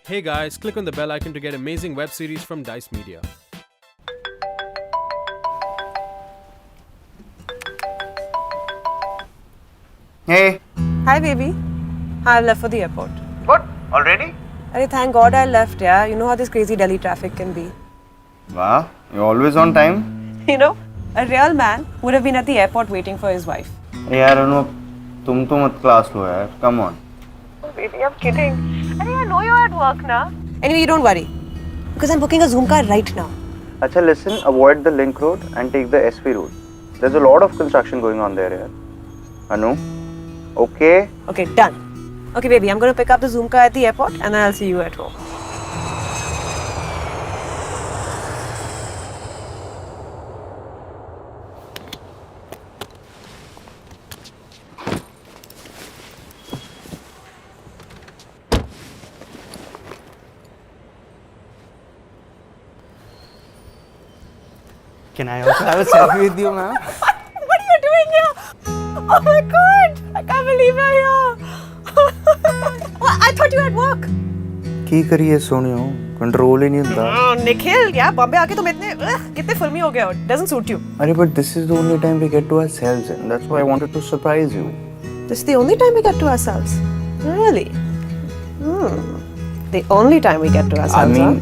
Hey guys, click on the bell icon to get amazing web series from Dice Media. Hey. Hi, baby. I've left for the airport. What? Already? Arey, thank God I left, yeah. You know how this crazy Delhi traffic can be. Wow, you're always on time. You know, a real man would have been at the airport waiting for his wife. यार अनु तुम तो मत class लो यार. Come on. Oh, baby, I'm kidding. Arey, I know you're at work now. Anyway, you don't worry. Because I'm booking a Zoom car right now. अच्छा, listen. Avoid the Link Road and take the SV route. There's a lot of construction going on there, यार. Anu. Okay. Okay, done. Okay, baby, I'm going to pick up the Zoom car at the airport and then I'll see you at home. Can I also have a selfie with you, ma'am? What are you doing here? Oh my God! I can't believe you're here. Oh, I thought you were at work. की करिए सोनियो? Control ही नहीं होता. Nikhil, यार बॉम्बे आके तुम इतने कितने फिल्मी हो गए हो. Doesn't suit you. अरे but this is the only time we get to ourselves and that's why I wanted to surprise you. This is the only time we get to ourselves. Really? The only time we get to I ourselves. mean,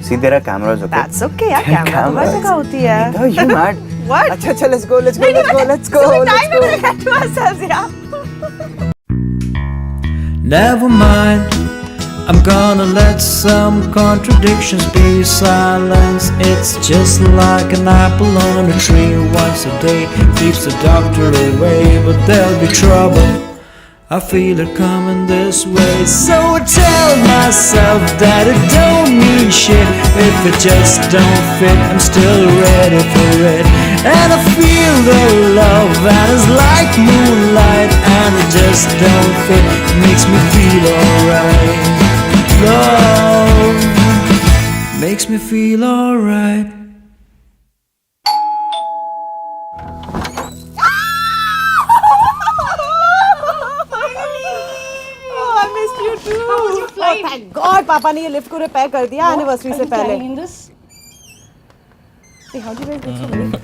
see there are cameras, okay? That's okay. यार camera तो हर जगह होती है. Are you mad? What? अच्छा, let's go. Let's go. Time we're gonna get to ourselves, yeah. Never mind, I'm gonna let some contradictions be silenced. It's just like an apple on a tree. Once a day keeps the doctor away, but there'll be trouble. I feel it coming this way. So I tell myself that it don't mean shit. If it just don't fit, I'm still ready for it. And I feel the love and it's like moonlight, and it just don't fit. It makes me feel alright. Love makes me feel alright. Oh, I missed you too. How was your flight? Oh, thank God, पापा ने ये lift को repair कर दिया anniversary से पहले. Hey, how do you guys get so late?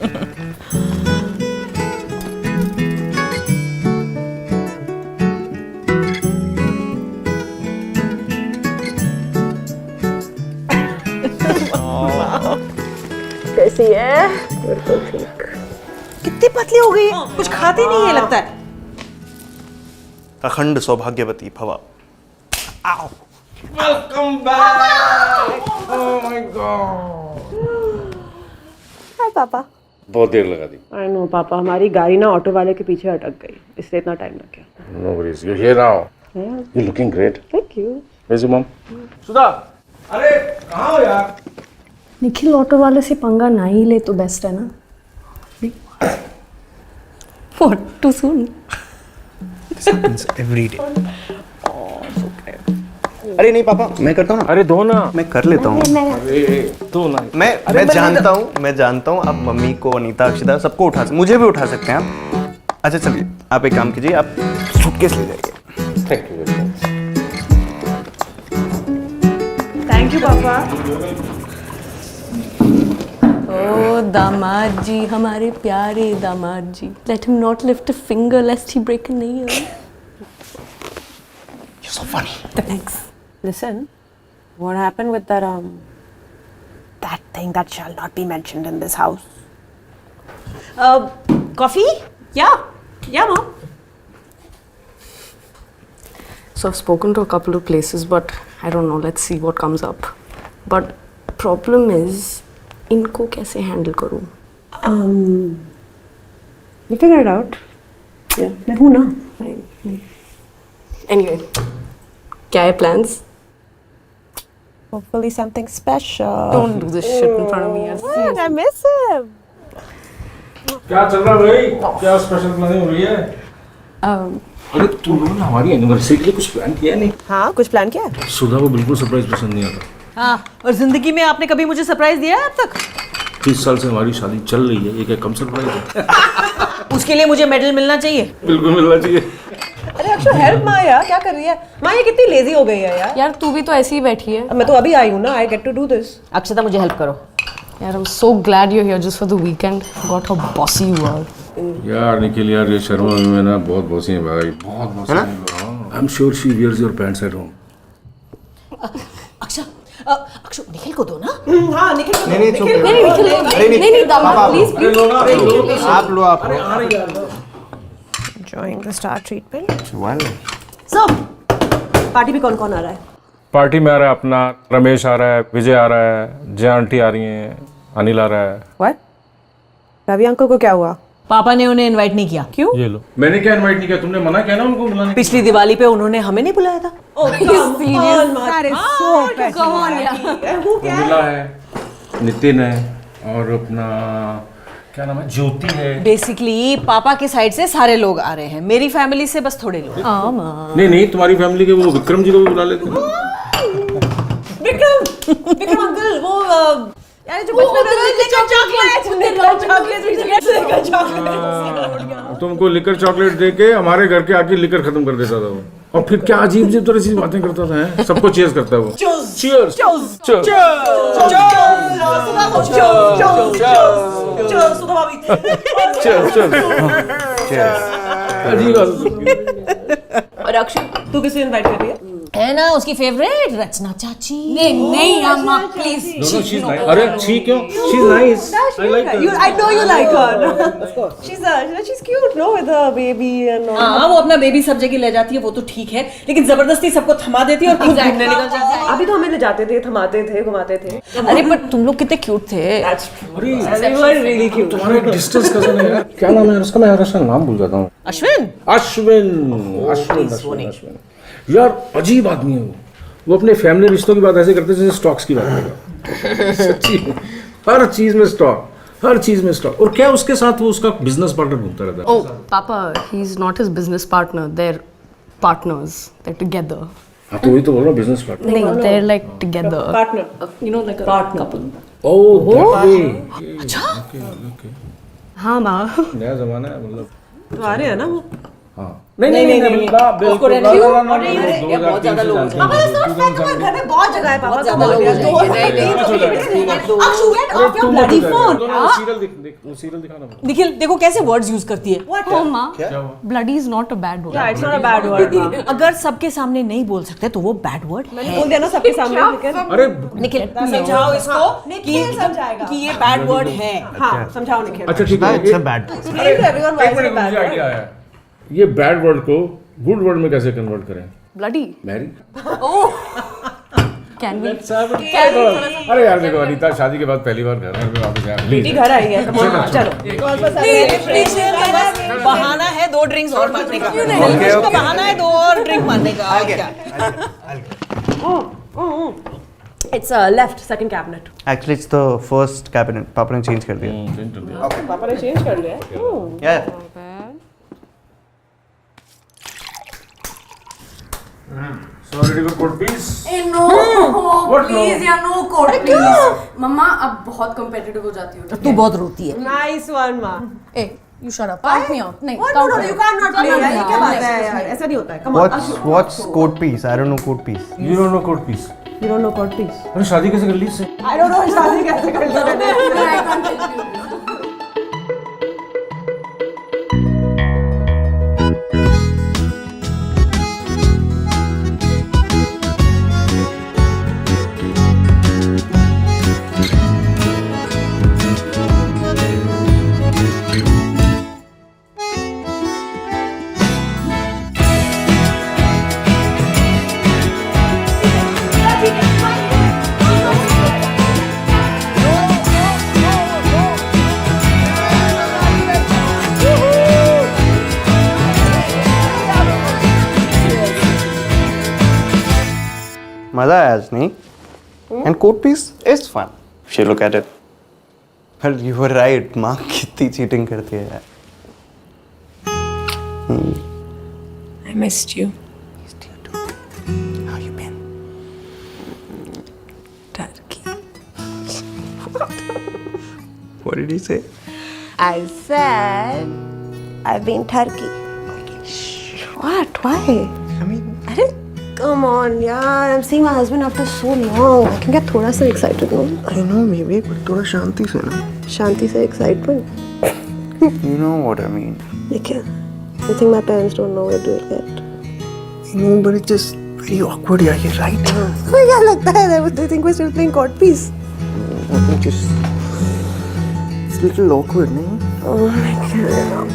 कैसी है? बिल्कुल ठीक. कितनी पतली हो गई है? कुछ खाती नहीं है लगता है. अखंड सौभाग्यवती भवा. Welcome back! Oh my god! हाय पापा. बहुत देर लगा दी. आई नो पापा, हमारी गाड़ी ना ऑटो वाले के पीछे अटक गई, इसलिए इतना टाइम लग गया. No worries. You're here now. You're looking great. Thank you. Where's your mom? सुधा. अरे कहाँ हो यार? निखिल ऑटो वाले से पंगा ना ही ले तो बेस्ट है ना. What? Too soon? This happens every day. अरे नहीं पापा, मैं करता हूँ ना. अरे दो ना. मैं कर लेता हूँ. अरे दो ना. मैं जानता हूँ आप मम्मी को, अनीता, अक्षिता सबको उठा सकते, मुझे भी उठा सकते हैं आप. अच्छा चलिए, आप एक काम कीजिए, आप सूटकेस ले जाइए. Thank you very much. Thank you पापा. ओ दामाद जी, हमारे प्यारे दामाद जी. Let him not lift a finger lest he break a nail. You're so funny. Thanks. Listen, what happened with that thing that shall not be mentioned in this house? Coffee? Yeah, mom. So I've spoken to a couple of places, but I don't know. Let's see what comes up. But problem is, इनको कैसे handle करूँ? You figure it out. Yeah, मैं हूँ ना. Anyway, क्या है plans? Hopefully something special. Don't do this shit in front of me. What? I miss him. क्या चल रहा है भाई? क्या स्पेशल प्लानिंग हो रही है? अरे तुम लोगों ने हमारी एनिवर्सरी के लिए कुछ प्लान किया नहीं? हाँ, कुछ प्लान किया है? सुधा को बिल्कुल सरप्राइज पसंद नहीं आता. हाँ, और जिंदगी में आपने कभी मुझे सरप्राइज दिया है अब तक? 30 साल से हमारी शादी चल रही है, ये क्या कम सरप्राइज है? उसके लिए मुझे मेडल मिलना चाहिए. बिल्कुल मिलना चाहिए. अरे अक्षु हेल्प माँ यार, क्या कर रही है माँ? ये कितनी लेजी हो गई है यार। यार तू भी तो ऐसे ही बैठी है। मैं तो अभी आई हूँ ना, I get to do this. Akshata मुझे हेल्प करो। यार I am so glad you are here just for the weekend. God how bossy you are. यार निखिल यार, ये शर्मा में ना बहुत बॉसी है भाई, बहुत बॉसी है। I am sure she wears your pants at home. Akshu Nikhil को दो ना। हाँ निखिल को दो। नहीं चुप नहीं दामाद प्लीज प्लीज। आप लो आप लो। Enjoying the star treatment. Well, So, party में कौन कौन आ रहा है? पार्टी में आ रहा है अपना रमेश, आ रहा है विजय, आ रहा है जया आंटी, आ रही हैं अनिल, आ रहा है। What? रवि अंकल को क्या हुआ? पापा ने उन्हें इनवाइट नहीं किया। क्यों? ये लो। मैंने क्या इनवाइट नहीं किया, तुमने मना किया ना उनको बुलाने। पिछली दिवाली पे उन्होंने हमें नहीं बुलाया था। Oh, that is so petty. Who क्या? मिला है, नितिन है और अपना क्या नाम है, ज्योति है। बेसिकली पापा के साइड से सारे लोग आ रहे हैं, मेरी फैमिली से बस थोड़े लोग। नहीं तुम्हारी फैमिली के वो विक्रम जी को भी बुला लेते हैं। विक्रम अंकल वो यार जो बचपन में चॉकलेट तुमको लिकर चॉकलेट दे के हमारे घर के आके लिकर खत्म कर देता था वो, और फिर क्या अजीब अजीब तरह से बातें करता था, हैं? सबको चीयर्स करता है वो। चीयर्स और अक्षय तू किसे इनवाइट कर रही है ना उसकी फेवरेट रचना चाची। नहीं अम्मा प्लीज। अरे छी क्यों, she is nice, I like You, I know you like her. She's cute, no, with her baby and all. हाँ वो अपना बेबी सब जगह ले जाती है, वो तो ठीक है, लेकिन जबरदस्ती सबको थमा देती है और खुद घूमने निकल जाती है। अभी तो हमें ले जाते थे, थमाते थे, घुमाते थे। अरे पर तुम लोग कितने क्यूट थे। We were really cute. तुम्हारा एक डिस्टेंस कजन है यार, क्या नाम है उसका, मैं हर उसका नाम भूल जाता हूँ। अश्विन। अश्विन यार अजीब आदमी है वो अपने फैमिली रिश्तों की बात ऐसे करते जैसे स्टॉक्स की बात करेगा। सच्ची हर चीज में स्टॉक, हर चीज में स्टॉक। और क्या उसके साथ वो उसका बिजनेस पार्टनर घूमता रहता है। Oh, Papa, he's not his business partner. They're partners. They're together. हाँ तो वही तो बोल रहा हूँ, business partner. No, they're like together. Partner. You know, like a couple. Oh that way। अच्छा। हाँ माँ। नया जमाना है मतलब। तो आ रहे हैं ना वो? हाँ नहीं बिल्कुल बहुत ज्यादा लोग घर में बहुत जगह है पापा। ज्यादा लोग सीरियल दिखाना। निखिल देखो कैसे वर्ड्स यूज करती है। Oh माँ, bloody is not a bad word. Yeah, it's not a bad word. अगर सबके सामने नहीं बोल सकते तो वो बैड वर्ड है। बोल दिया ना सबके सामने, लेकिन अरे निखिल समझाओ इसको निखिल समझाएगा कि ये बैड वर्ड है। हाँ समझाओ निखिल। अच्छा ठीक है, it's a bad. Explain to everyone why एक it's a मिनट bad मुझे word. आइडिया आया, ये बैड वर्ड को गुड वर्ड में कैसे कन्वर्ट करें? Bloody. मैरी। Can we? अरे यार देखो अनीता शादी के बाद पहली बार घर में वापस आया, बेटी घर आई है, come on, चलो। बहाना है 2 ड्रिंक्स और मारने का। उसका बहाना है 2 और ड्रिंक मारने का। और क्या? It's left, second cabinet. Actually, it's the first cabinet. पापा ने change कर दिया। पापा ने change कर लिया है? Yeah. So ready for court piece? No, What please no? यार no court please. मम्मा अब बहुत competitive हो जाती हो। तू बहुत रोती है। Nice one, माँ। Hey, you shut up. Count me out. नहीं, What? No, you can't not play यार, ये क्या बात है यार? ऐसा नहीं होता है। Come on. What's code piece? I don't know code piece. You don't know court piece? You don't know court piece? अरे शादी कैसे कर ली इससे? I don't know शादी कैसे कर ली मैंने। मजा आया आज नहीं? And code piece is fun. If you look at it. Well, you were right. माँ कितनी cheating करती है यार. I missed you. Missed you too. How you been? Turkey. What did he say? I said I've been Turkey. What? Why? I mean, अरे come on यार, I'm seeing my husband after so long. I can get थोड़ा सा excited, no? I know maybe, but थोड़ा शांति से ना. शांति से excitement. You know what I mean. लेकिन you think my parents don't know we're doing it? I know, but it's just very awkward. Yeah, you're right. क्या लगता है? They think we're still playing court piece. Just it's a little awkward, no? Oh my god.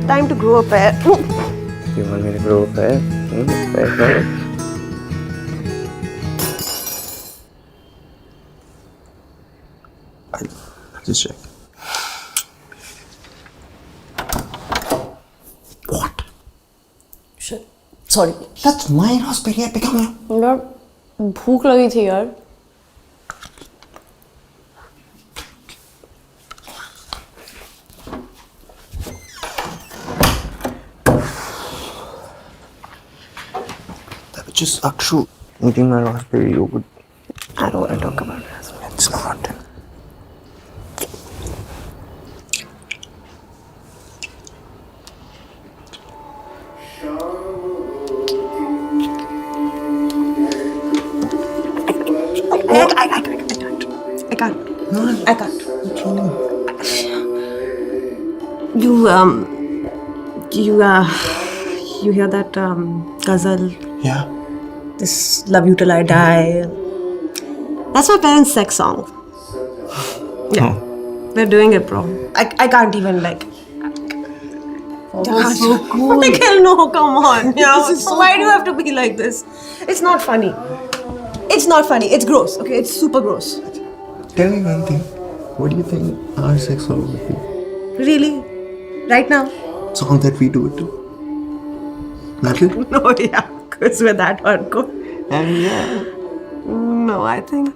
Time to grow up, eh? You want me to grow up, eh? Fair. I'll just check. What? Sorry. That's my house, but yeah, pick up now. यार भूख लगी थी यार. That was just Akshu eating my raspberry yogurt. I don't want to talk about it. It's not. I can't. You hear that ghazal? Yeah. This "Love You Till I Die." That's my parents' sex song. Yeah, they're doing it, bro. I can't even like. That's so cool. Michael, no, come on. Yeah. Why do you have to be like this? It's not funny. It's not funny. It's gross. Okay, it's super gross. Tell me one thing. What do you think our sex song would be? Really? Right now? Song that we do it to? Metal? No, yeah, because we're that hardcore. And yeah. No, I think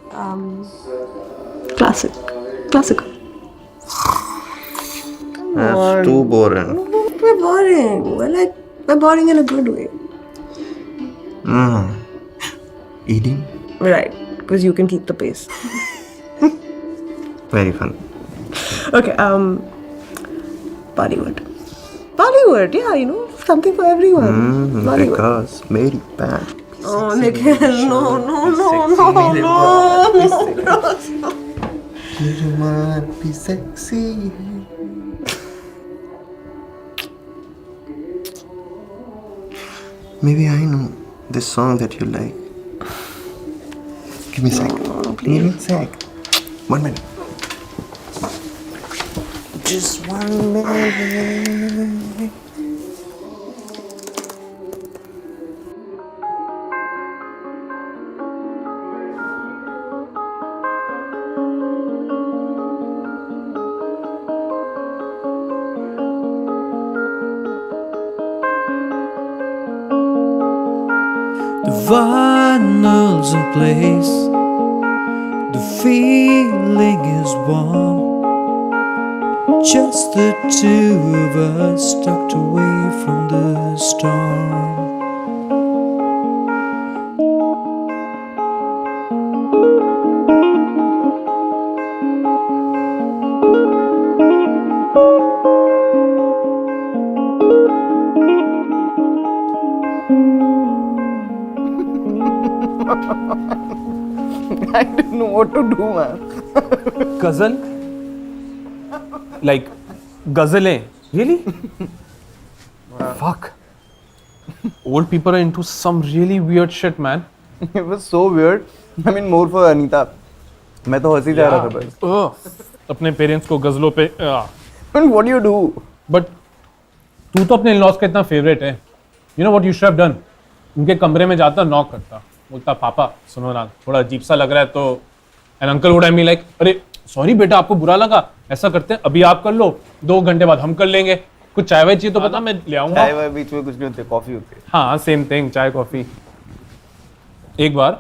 classical. That's too boring. We're boring. We're boring in a good way. Eating? Right, because you can keep the pace. Very fun. Okay, Bollywood, yeah, you know, something for everyone. Bollywood. Because very bad. Oh, Nikhil, no. You might be sexy. Maybe I know this song that you like. Give me a sec. Give me a sec. 1 minute. Just 1 minute. The vinyl's in place, the feeling is warm. Just the two of us tucked away from the storm. I didn't know what to do, man. Ghazal? Like, ghazalein? Really? Fuck. Old people are into some really weird shit, man. It was so weird. I mean, more for Anita. मैं तो हंसी जा रहा था बस. अपने parents को गजलों पे And what do you do? But तू तो अपने इन-लॉज का इतना फेवरेट है. You know what you should have done? उनके कमरे में जाता, नॉक करता, बोलता पापा सुनो ना, थोड़ा अजीब सा लग रहा है. तो and uncle would be like, अरे सॉरी बेटा, आपको बुरा लगा, ऐसा करते हैं अभी आप कर लो, 2 घंटे बाद हम कर लेंगे. कुछ चाय वाय चाहिए तो बता, मैं ले आऊंगा. चाय वाय बीच में कुछ नहीं होते, कॉफी होती है. हाँ सेम थिंग, चाय कॉफी. एक बार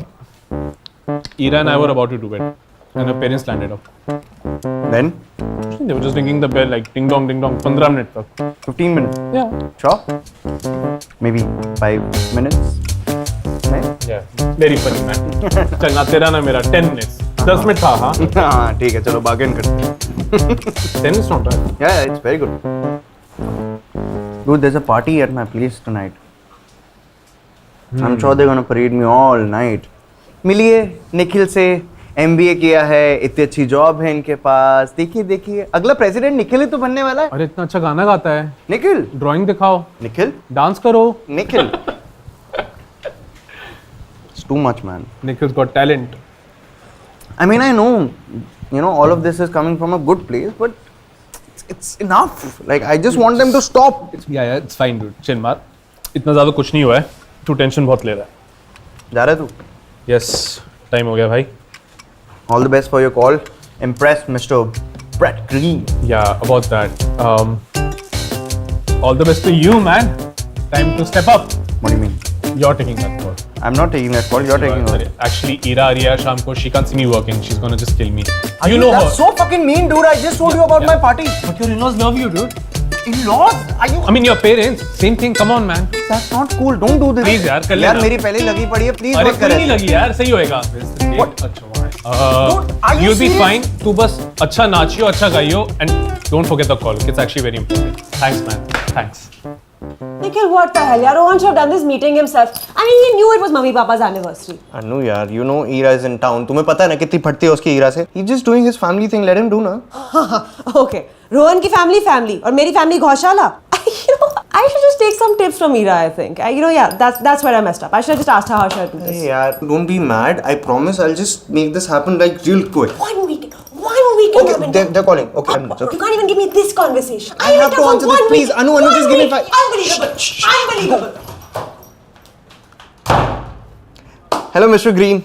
Ira and I were about to do it and her parents landed up. Then? They were just ringing the bell like ding dong 15 minute तक. 15 minutes? Yeah. Sure? Maybe 5 minutes? Yeah. Very funny man. चल ना तेरा ना मेरा 10 minutes. 10 minute था. हाँ. हाँ ठीक है, चलो bargain करते हैं. 10 is not bad. Yeah, it's very good. Dude, there's a party at my place tonight. I'm sure they're gonna parade me all night. मिलिए निखिल से, MBA किया है, इतनी अच्छी जॉब है इनके पास, देखिए देखिए अगला प्रेसिडेंट निखिल ही तो बनने वाला है। अरे इतना अच्छा गाना गाता है, निखिल, ड्राइंग दिखाओ, निखिल, डांस करो। Nikhil. It's too much, man. Nikhil's got talent. I mean, I know, you know, all of this is coming from a good place, but it's enough. Like, I just want them to stop. Yeah, it's fine, dude. Chill मार, इतना ज़्यादा कुछ नहीं हुआ है, तू tension बहुत ले रहा है। जा रहा है तू? Yes, टाइम हो गया भाई। All the best for your call. Impressed, Mr. Brett Green. Yeah, about that. All the best to you, man. Time to step up. What do you mean? You're taking that call. I'm not taking that call. You're taking it. Actually, Ira आ रही है शाम को. She can't see me working. She's gonna just kill me. You know her. That's so fucking mean, dude. I just told you about my party. But your in-laws love you, dude. In-laws? Are you? I mean, your parents. Same thing. Come on, man. That's not cool. Don't do this. Please यार, कर लेना. यार मेरी पहले लगी पड़ी है. Please अरे मत कोई कर नहीं ऐसे. लगी यार, सही होएगा. What? अच्छा Dude, are you You'll be serious? fine. तू बस अच्छा नाचियो, अच्छा गाइयो, and don't forget the call. It's actually very important. Thanks, man. Thanks. Nikhil, what the hell? Yeah, Rohan should have done this meeting himself. I mean, he knew it was Mummy Papa's anniversary. अनु यार, you know Ira is in town. तुम्हें पता है ना कितनी फटती है उसकी ईरा से. He's just doing his family thing. Let him do ना. Okay, Rohan की family और मेरी family गौशाला. You know, I should just take some tips from Ira. I think. You know, yeah, that's where I messed up. I should have just asked her how should I do this. Hey यार, don't be mad. I promise I'll just make this happen like real quick. One week. Okay, they're calling. Okay, I'm You can't even give me this conversation. I have to answer this, please. Anu, just give me 5. Unbelievable. Hello, Mr. Green.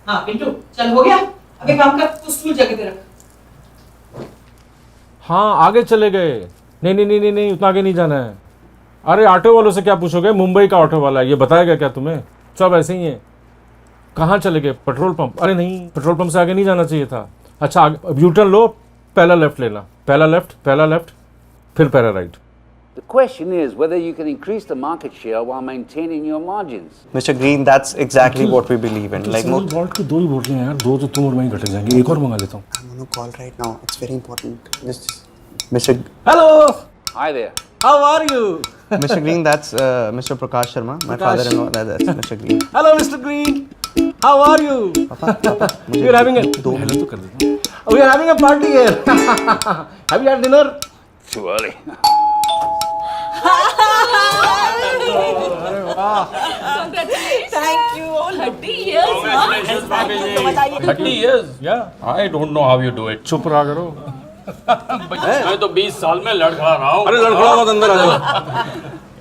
हाँ पिंटू चल हो गया अबे काम कर तू stool जगह पे रख। हाँ आगे चले गए। नहीं उतना आगे नहीं जाना है। अरे ऑटो वालों से क्या पूछोगे, मुंबई का ऑटो वाला है, ये बताएगा क्या तुम्हें? सब ऐसे ही है। कहाँ चले गए? Petrol pump? अरे नहीं, पेट्रोल पंप से आगे नहीं जाना चाहिए था। अच्छा यू टर्न लो, पहला लेफ्ट लेना, पहला लेफ्ट, फिर पहला right. The question is whether you can increase the market share while maintaining your margins. Mr. Green, that's exactly what we believe in. Like, vault की 2 ही बोतलें हैं यार, 2 तो तुम और मैं ही घटे जाएंगे, एक और मंगा लेता हूँ। I'm gonna call right now. It's very important. Just Mr. Hello, Hi there. How are you? Mr. Green, that's Mr. Prakash Sharma, my father-in-law. That's Mr. Green. Hello mister Green, how are you? We are having 2 minute तो कर देता हूँ। We are having a party here. Have you had dinner? Too early. Thank you. 30 years. 30 years? Yeah. I don't know how you do it. चुप रहा करो। मैं तो 20 साल में लड़खड़ा रहा हूँ। अरे लड़खड़ा मत, अंदर आ जाओ।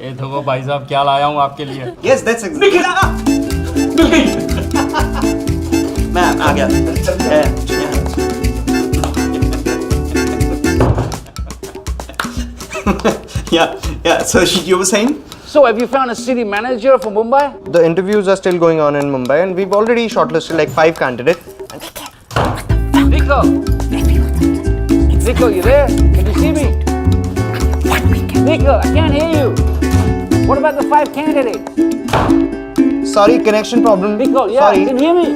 ये देखो भाई साहब क्या लाया हूँ आपके लिए। Yes, that's exactly. मैं आ गया। Yeah. So you were saying? So have you found a city manager for Mumbai? The interviews are still going on in Mumbai, and we've already shortlisted like 5 candidates. Nico! Nico, you there? Can you see me? Nico, I can't hear you. What about the 5 candidates? Sorry, connection problem. Nico, yeah, Sorry. can you hear me?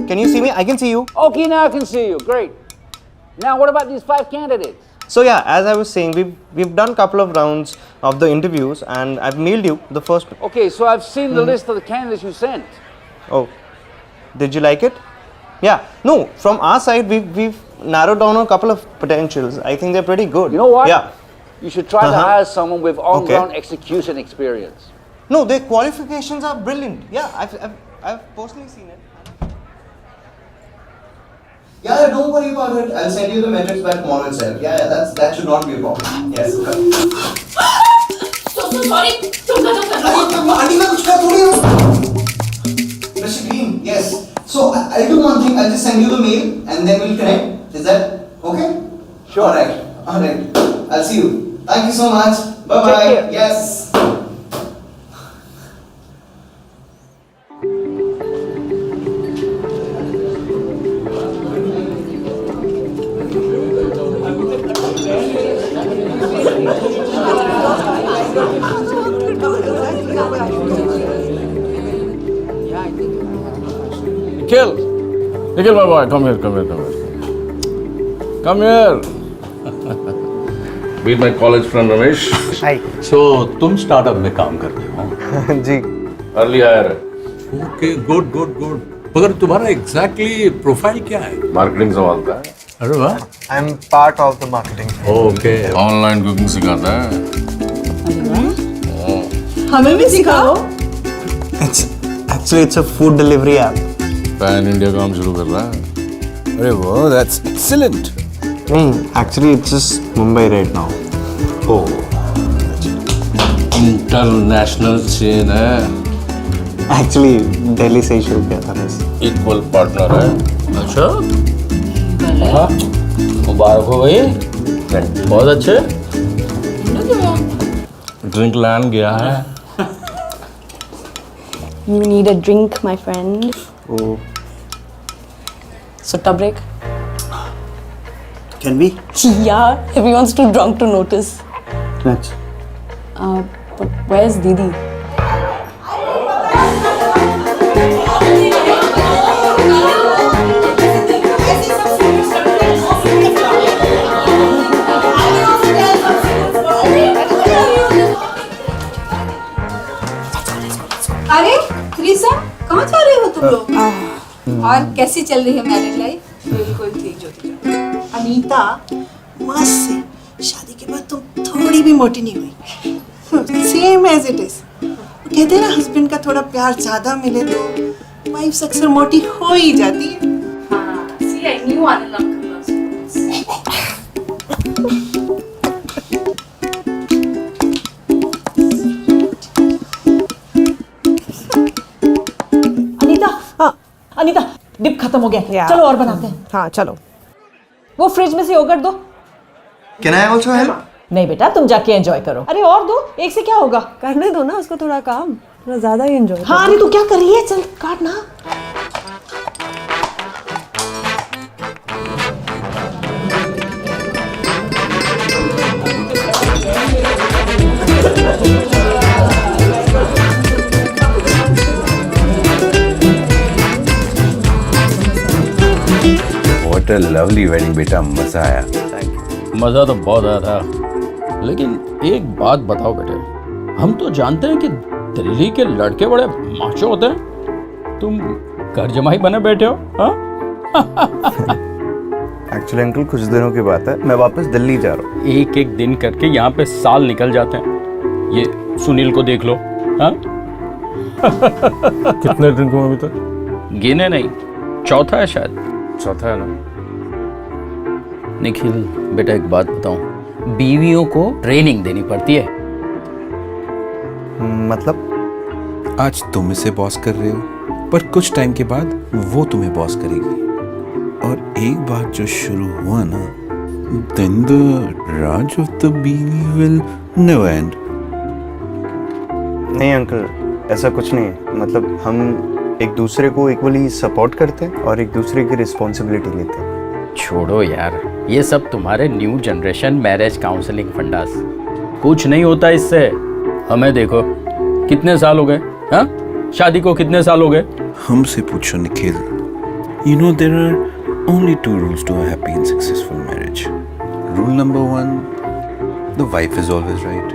Can you see me? I can see you. Okay, now I can see you. Great. Now what about these 5 candidates? So yeah, as I was saying, we've done a couple of rounds of the interviews, and I've mailed you the first. Okay, so I've seen the list of the candidates you sent. Oh, did you like it? Yeah. No, from our side, we've narrowed down a couple of potentials. I think they're pretty good. You know what? Yeah. You should try to hire someone with on-ground execution experience. No, their qualifications are brilliant. Yeah, I've personally seen it. Yeah, don't worry about it. I'll send you the metrics by tomorrow itself. Yeah, that should not be a problem. Yes. So sorry. Mr. Green, yes. So I'll do one thing. I'll just send you the mail and then we'll connect. Is that okay? Sure. All right. I'll see you. Thank you so much. Bye bye. Take care. Yes. Nikhil, my boy, come here. Come here. Meet my college friend Ramesh. Hi. So तुम startup में काम करते हो? जी. Early higher है, okay good good good. मगर तुम्हारा exactly profile क्या है? मार्केटिंग संभालता है, अरे वाह, I am part of the marketing. Okay. Online cooking सिखाता है। हमें भी सिखाओ। Actually it's a food delivery app. Pan India काम शुरू कर रहा है। अरे वाह, दैट्स एक्सीलेंट। नहीं, actually it's just Mumbai right now. Oh, international chain है, एक्चुअली दिल्ली से ही शुरू किया था बस। इक्वल पार्टनर है। अच्छा, मुबारक हो भाई, बहुत अच्छे। ड्रिंक लैंड गया है। You need a drink, my friend. Oh, Sutta break? can we? Yeah, everyone's too drunk to notice. Let's. But where's Didi? अरे क्रिसा, कहाँ जा रहे हो तुम लोग? और कैसी चल रही है मैरिड लाइफ? बिल्कुल ठीक जो अनीता, मस्त से शादी के बाद तुम थोड़ी भी मोटी नहीं हुई, सेम एज इट इज। कहते हैं ना, हस्बैंड का थोड़ा प्यार ज्यादा मिले तो वाइफ अक्सर मोटी हो ही जाती है। हाँ, see, I knew Anil uncle loves you. Anita, हाँ अनीता, डिप खत्म हो गया, चलो और बनाते हैं। हाँ चलो, वो फ्रिज में से योगर्ट दो। Can I also help? नहीं बेटा, तुम जाके एंजॉय करो। अरे और दो, एक से क्या होगा? करने दो ना उसको थोड़ा काम, थोड़ा ज्यादा ही एंजॉय। हाँ अरे तू क्या कर रही है, चल काट ना। व्हाट अ लवली वेडिंग बेटा, मजा आया। मजा तो बहुत आया था, लेकिन एक बात बताओ बेटे, हम तो जानते हैं कि दिल्ली के लड़के बड़े माचो होते हैं, तुम घर जमाई बने बैठे हो। हाँ? एक्चुअली अंकल, कुछ दिनों की बात है, मैं वापस दिल्ली जा रहा हूँ। एक एक दिन करके यहाँ पे साल निकल जाते हैं। ये सुनील को देख लो। हाँ? कितने ड्रिंक हुए अभी तक? गिने नहीं, चौथा है शायद। चौथा है ना? निखिल बेटा, एक बात बताऊं, बीवियों को ट्रेनिंग देनी पड़ती है। मतलब? आज तुम इसे बॉस कर रहे हो, पर कुछ टाइम के बाद वो तुम्हें बॉस करेगी। और एक बार जो शुरू हुआ ना, then the Raj of the बीवी will never end. नहीं अंकल, ऐसा कुछ नहीं है। मतलब हम एक दूसरे को इक्वली सपोर्ट करते हैं और एक दूसरे की रिस्पॉन्सिबिलिटी लेते हैं। छोड़ो यार, ये सब तुम्हारे new generation marriage counselling fundas, कुछ नहीं होता इससे। हमें देखो, कितने साल हो गए? हाँ, शादी को कितने साल हो गए? हमसे पूछो Nikhil. You know there are only two rules to a happy and successful marriage. Rule number 1, the wife is always right.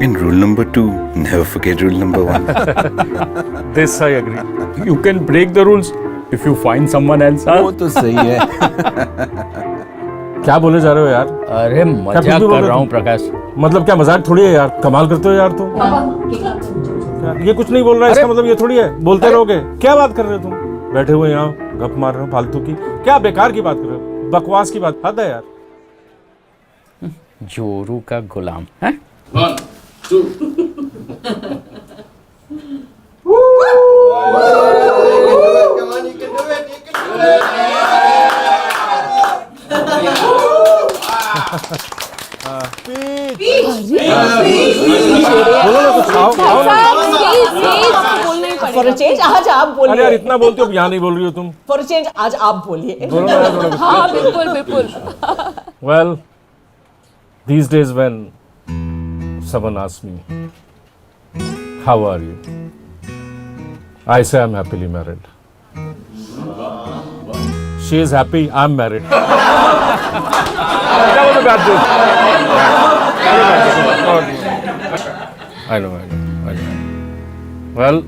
And rule number 2, never forget rule number 1. This I agree. You can break the rules if you find someone else. हाँ? वो तो सही है। क्या बोले जा रहे हो यार? अरे मजाक कर रहा हूँ प्रकाश। मतलब क्या मजाक थोड़ी है यार, कमाल करते हो यार तुम। यार, ये कुछ नहीं बोल रहा है, इसका मतलब ये थोड़ी है बोलते रहोगे। क्या बात कर रहे हो तुम? बैठे हुए यहाँ गप मार रहे हो फालतू की, क्या बेकार की बात कर रहे हो, बकवास की बात। हद है यार। जोरू का गुलाम है। 1, 2 फॉर चेंज आज आप बोलिए। अरे यार, इतना बोलते हो, यहाँ नहीं बोल रही हो तुम। फॉर चेंज आज आप बोलिए। बोलो ना यार थोड़ा। हाँ बिल्कुल बिल्कुल। Well, these days when someone asks me, how are you? I say I'm happily married. She is happy, I'm married. That was a bad joke. I know. Well,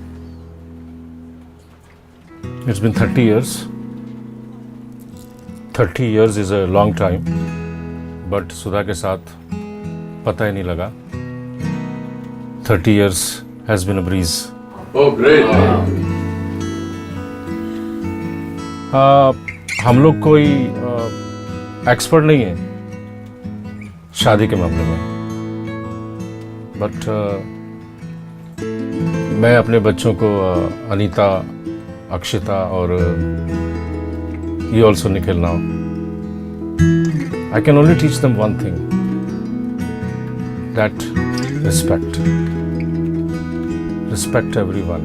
it's been 30 years. 30 years is a long time, but सुधा के साथ पता ही नहीं लगा. 30 years has been a breeze. Oh, great. हम लोग कोई expert नहीं है शादी के मामले में, बट मैं अपने बच्चों को अनीता, अक्षिता और ये also Nikhil now, I can only teach them one thing, that respect. Respect everyone,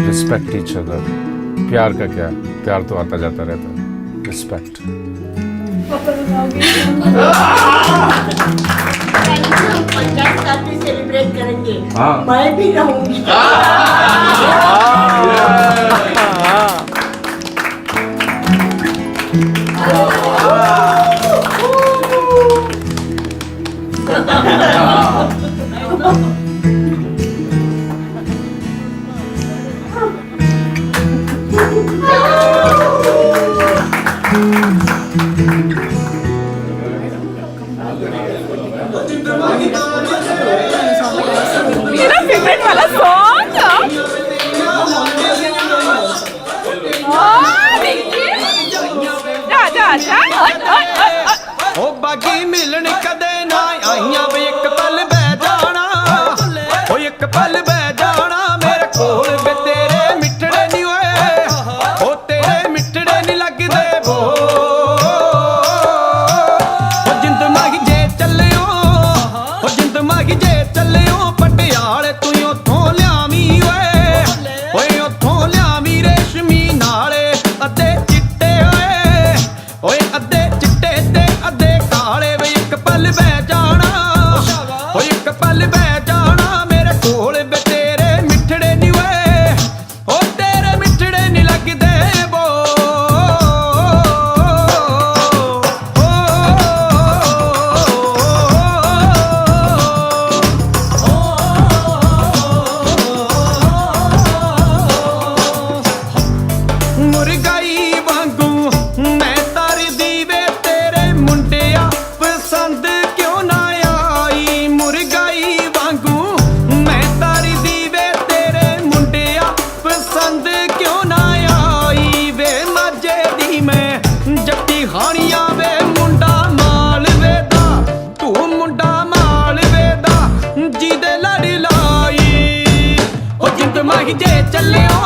respect each other. प्यार का क्या, प्यार तो आता जाता रहता है. रिस्पेक्ट. सेलिब्रेट करेंगे. मैं भी रहूंगी. मेरा फेवरेट वाला सॉन्ग था. ओ बागी मिलन कदे ना आईयां वे एक पल बह जाना. ओ एक पल बह जाना मेरे कोल वे तेरे मिठड़े नहीं होए. ओ तेरे मिठड़े नहीं लगदे वो. ओ जिंद माही जे चलियो, ओ जिंद माही जे चलियो पटियाले तू उथों लियावी ओए. ओए उथों लियावी रेशमी नाले अते चिट्टे ओए. ओए अद्धे चिट्टे ते अद्धे काले वे एक पल बह जाना. ओ एक पल बह जाना मेरे कोल वे तेरे मिठड़े नहीं होए. ओ तेरे मिठड़े नहीं लगदे वो. मुर्गाई वांगू मैं तारी दीवे तेरे मुंडिया पसंद क्यों ना आई. मुर्गाई वांगू मैं तारी दीवे तेरे मुंडिया पसंद क्यों ना आई. वे मजे दी मैं जट्टी हानिया वे मुंडा माल वेदा. तू मुंडा माल वेदा जिदे लड़ी लाई. ओ जिंद माही जे चलियो